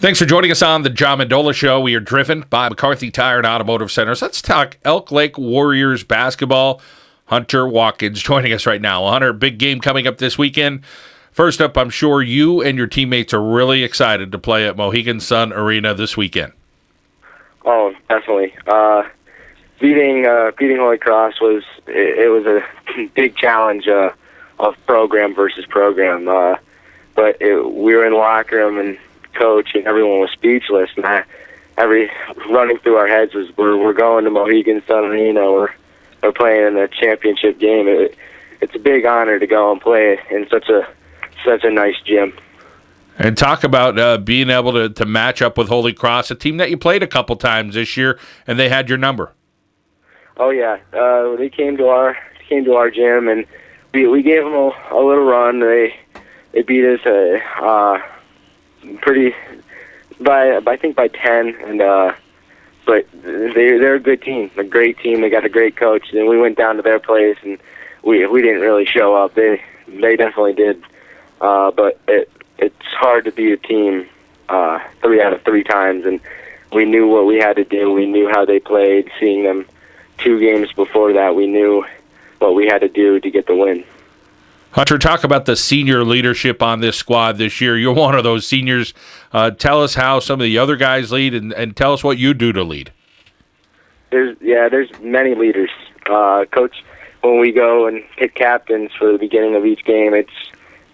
Thanks for joining us on the Mendola Show. We are driven by McCarthy Tire and Automotive Centers. Let's talk Elk Lake Warriors basketball. Hunter Watkins joining us right now. Hunter, big game coming up this weekend. First up, I'm sure you and your teammates are really excited to play at Mohegan Sun Arena this weekend. Oh, definitely. Beating Holy Cross was a big challenge of program versus program. But we were in the locker room and coach and everyone was speechless. And every running through our heads was we're going to Mohegan Sun Arena. We're playing in a championship game. It's a big honor to go and play in such a nice gym. And talk about being able to match up with Holy Cross, a team that you played a couple times this year, and they had your number. Oh yeah, they came to our gym, and we gave them a little run. They beat us pretty I think by 10, and but they're a good team, a great team. They got a great coach, and we went down to their place, and we didn't really show up. They definitely did, but it's hard to beat a team 3 out of 3 times, and we knew what we had to do. We knew how they played. Seeing them 2 games before that, we knew what we had to do to get the win. Hunter, talk about the senior leadership on this squad this year. You're one of those seniors. Tell us how some of the other guys lead, and tell us what you do to lead. There's many leaders. Coach, when we go and pick captains for the beginning of each game, it's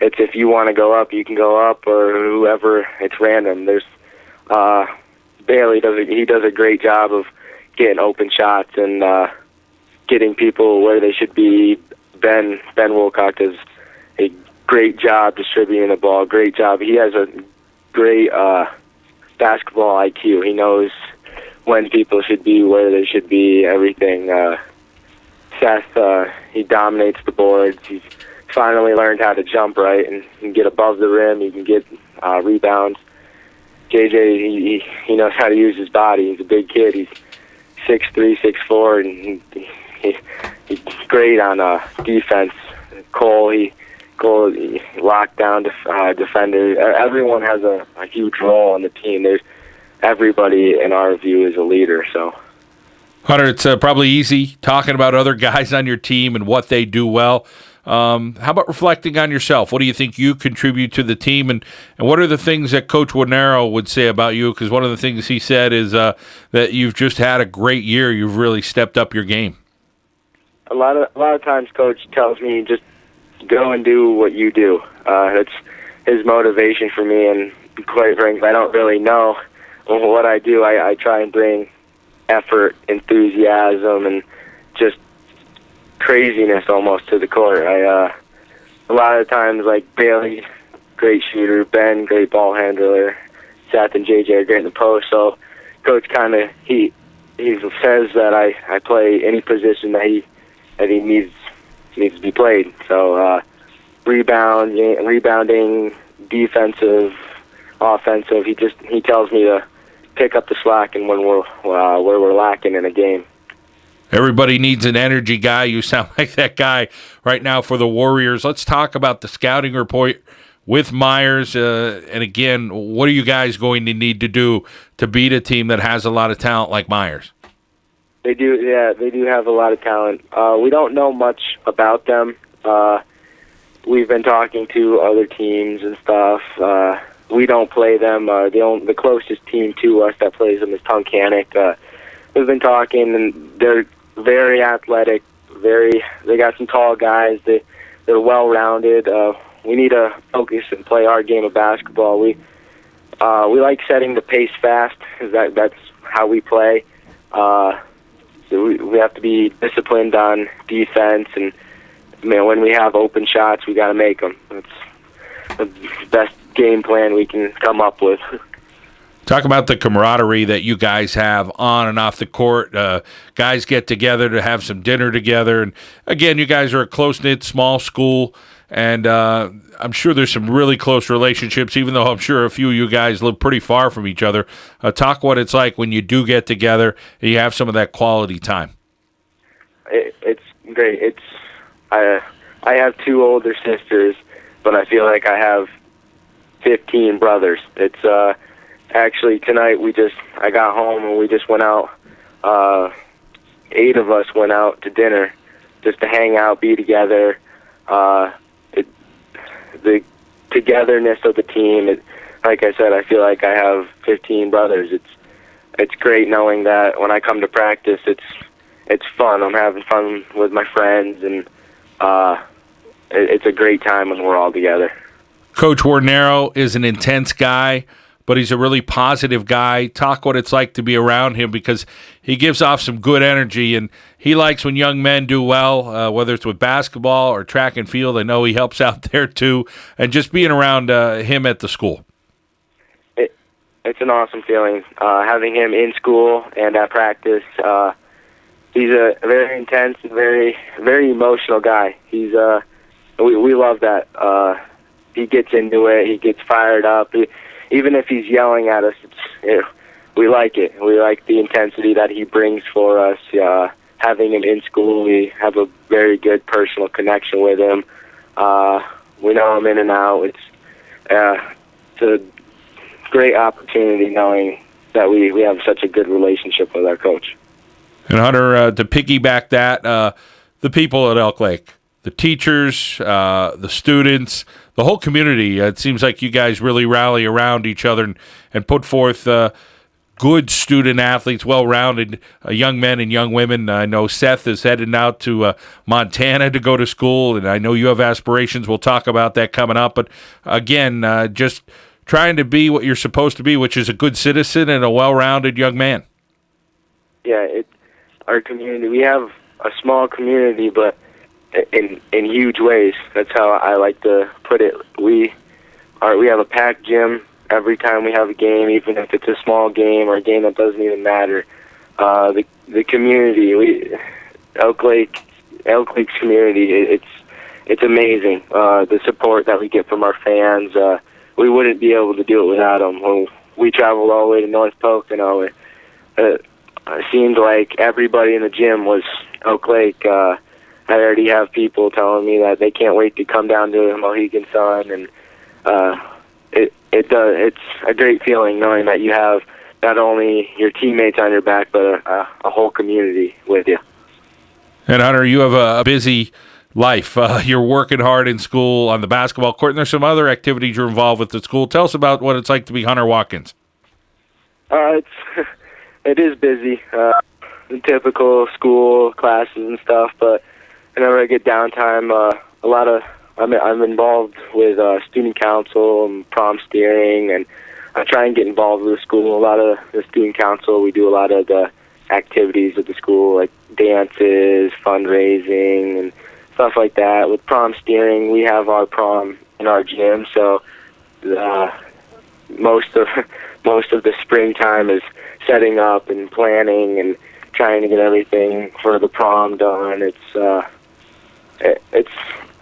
if you want to go up, you can go up, or whoever. It's random. There's Bailey does a great job of getting open shots and getting people where they should be. Ben Wilcock does a great job distributing the ball. Great job. He has a great basketball IQ. He knows when people should be, where they should be, everything. Seth, he dominates the boards. He's finally learned how to jump right and get above the rim. He can get rebounds. JJ, he knows how to use his body. He's a big kid. He's 6'3", 6'4", and he's great on defense. Cole, he locked down defender. Everyone has a huge role on the team. Everybody, in our view, is a leader. So, Hunter, it's probably easy talking about other guys on your team and what they do well. How about reflecting on yourself? What do you think you contribute to the team, and what are the things that Coach Wanero would say about you? Because one of the things he said is that you've just had a great year. You've really stepped up your game. A lot of times, Coach tells me just go and do what you do. That's his motivation for me, and quite frankly, I don't really know what I do. I try and bring effort, enthusiasm, and just craziness almost to the court. A lot of times, like Bailey, great shooter, Ben, great ball handler, Seth and JJ are great in the post. So Coach he says that I play any position that he needs to be played. So rebounding, defensive, offensive. He tells me to pick up the slack and when where we're lacking in a game. Everybody needs an energy guy. You sound like that guy right now for the Warriors. Let's talk about the scouting report with Myers. And again, what are you guys going to need to do to beat a team that has a lot of talent like Myers? They do, yeah. They do have a lot of talent. We don't know much about them. We've been talking to other teams and stuff. We don't play them. The closest team to us that plays them is Tunkhannock. We've been talking, and they're very athletic. They got some tall guys. They're well-rounded. We need to focus and play our game of basketball. We like setting the pace fast because that's how we play. So we have to be disciplined on defense, and when we have open shots, we got to make them. That's the best game plan we can come up with. Talk about the camaraderie that you guys have on and off the court. Guys get together to have some dinner together. And, again, you guys are a close-knit, small school, and I'm sure there's some really close relationships, even though I'm sure a few of you guys live pretty far from each other. Talk what it's like when you do get together and you have some of that quality time. It's great. I have 2 older sisters, but I feel like I have 15 brothers. It's Actually, tonight I got home and we just went out. 8 of us went out to dinner just to hang out, be together. The togetherness of the team. Like I said, I feel like I have 15 brothers. It's great knowing that when I come to practice, it's fun. I'm having fun with my friends, and it's a great time when we're all together. Coach Warnero is an intense guy, but he's a really positive guy. Talk what it's like to be around him, because he gives off some good energy, and he likes when young men do well, whether it's with basketball or track and field. I know he helps out there too, and just being around him at the school. It's an awesome feeling having him in school and at practice. He's a very intense, very very emotional guy. We love that. He gets into it. He gets fired up. Even if he's yelling at us, we like it. We like the intensity that he brings for us. Having him in school, we have a very good personal connection with him. We know him in and out. It's a great opportunity knowing that we have such a good relationship with our coach. And Hunter, to piggyback that, the people at Elk Lake, the teachers, the students, the whole community, it seems like you guys really rally around each other and put forth good student athletes, well-rounded young men and young women. I know Seth is heading out to Montana to go to school, and I know you have aspirations. We'll talk about that coming up. But again, just trying to be what you're supposed to be, which is a good citizen and a well-rounded young man. Yeah, our community, we have a small community, but in huge ways. That's how I like to put it. We have a packed gym every time we have a game, even if it's a small game or a game that doesn't even matter. The community, Elk Lake's community, it's amazing. The support that we get from our fans, we wouldn't be able to do it without them. When we traveled all the way to North Pocono, it seemed like everybody in the gym was Elk Lake. I already have people telling me that they can't wait to come down to the Mohegan Sun, and it's a great feeling knowing that you have not only your teammates on your back, but a whole community with you. And Hunter, you have a busy life. You're working hard in school on the basketball court, and there's some other activities you're involved with at school. Tell us about what it's like to be Hunter Watkins. It is busy, typical school classes and stuff, but whenever I get downtime, I'm involved with student council and prom steering, and I try and get involved with the school. A lot of the student council, we do a lot of the activities at the school, like dances, fundraising, and stuff like that. With prom steering, we have our prom in our gym, so most of the springtime is setting up and planning and trying to get everything for the prom done.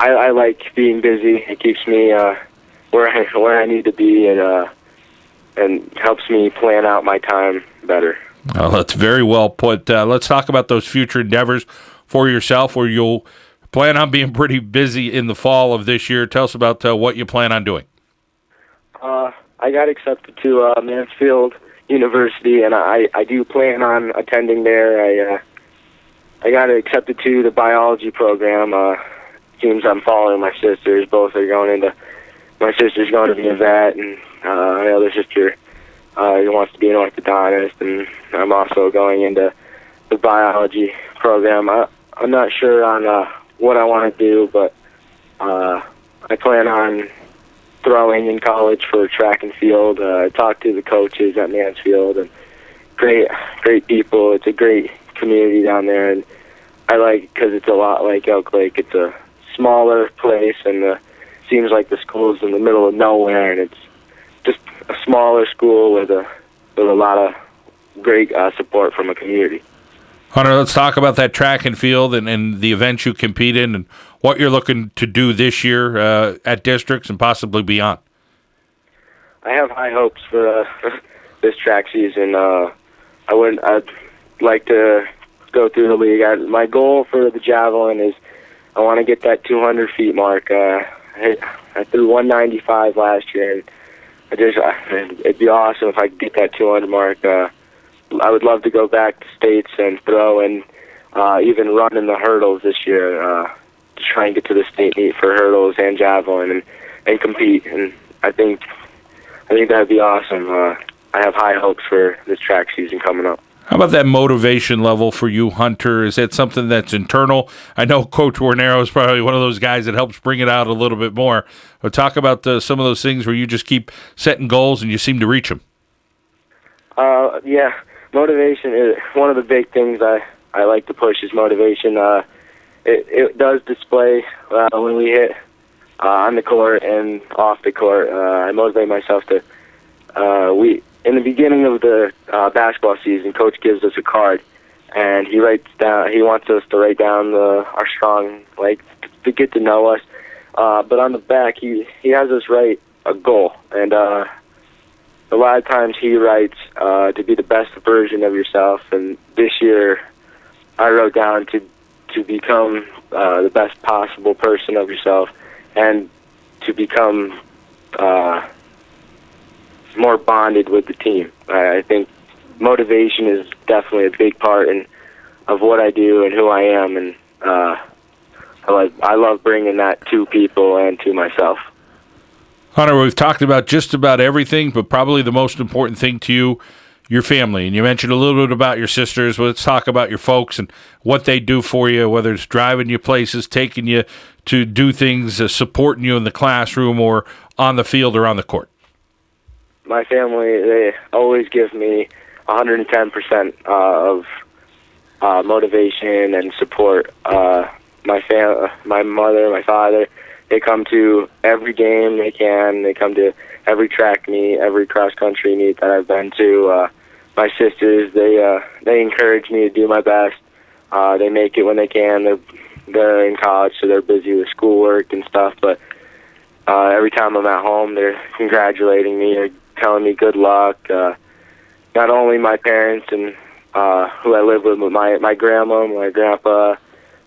I like being busy. It keeps me where I need to be, and helps me plan out my time better. Well, that's very well put. Let's talk about those future endeavors for yourself, where you'll plan on being pretty busy in the fall of this year. Tell us about what you plan on doing. I got accepted to Mansfield University, and I do plan on attending there. I got accepted to the biology program. Seems I'm following my sisters. Both are going into. My sister's going to be a vet, and my other sister wants to be an orthodontist, and I'm also going into the biology program. I'm not sure on what I want to do, but I plan on throwing in college for track and field. I talked to the coaches at Mansfield, and great people. It's a great community down there, and I like it because it's a lot like Elk Lake. It's a smaller place, and seems like the school's in the middle of nowhere, and it's just a smaller school with a lot of great support from a community. Hunter, let's talk about that track and field and the events you compete in and what you're looking to do this year at districts and possibly beyond. I have high hopes for this track season. I'd like to go through the league. My goal for the Javelin is I want to get that 200 feet mark. I threw 195 last year, and it'd be awesome if I could get that 200 mark. I would love to go back to states and throw and even run in the hurdles this year to try and get to the state meet for hurdles and javelin and compete. And I think that'd be awesome. I have high hopes for this track season coming up. How about that motivation level for you, Hunter? Is that something that's internal? I know Coach Warnero is probably one of those guys that helps bring it out a little bit more. But talk about some of those things where you just keep setting goals and you seem to reach them. Yeah, motivation is one of the big things I like to push is motivation. It does display when we hit on the court and off the court. I motivate myself to in the beginning of the basketball season, Coach gives us a card, and he wants us to write down our strong, to get to know us. But on the back, he has us write a goal, and a lot of times he writes to be the best version of yourself. And this year, I wrote down to become the best possible person of yourself, and to become more bonded with the team. I think motivation is definitely a big part of what I do and who I am, and I love bringing that to people and to myself. Hunter, we've talked about just about everything, but probably the most important thing to you, your family. And you mentioned a little bit about your sisters. Well, let's talk about your folks and what they do for you, whether it's driving you places, taking you to do things, supporting you in the classroom or on the field or on the court. My family, they always give me 110% of motivation and support. My mother, my father, they come to every game they can. They come to every track meet, every cross-country meet that I've been to. My sisters, they encourage me to do my best. They make it when they can. They're in college, so they're busy with schoolwork and stuff. But every time I'm at home, they're congratulating me or telling me good luck. Not only my parents and who I live with, but my grandma, my grandpa,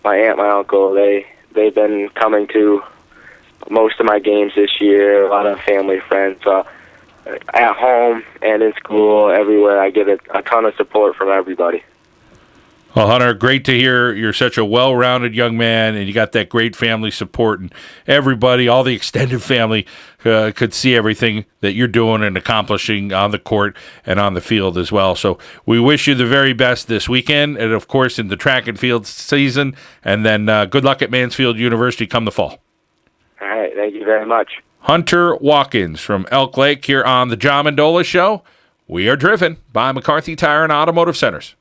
my aunt, my uncle. They've been coming to most of my games this year. A lot of family friends. At home and in school, everywhere, I get a ton of support from everybody. Well, Hunter, great to hear you're such a well-rounded young man, and you got that great family support, and everybody, all the extended family, could see everything that you're doing and accomplishing on the court and on the field as well. So we wish you the very best this weekend, and of course in the track and field season, and then good luck at Mansfield University come the fall. All right, thank you very much. Hunter Watkins from Elk Lake here on the John Mendola Show. We are driven by McCarthy Tire and Automotive Centers.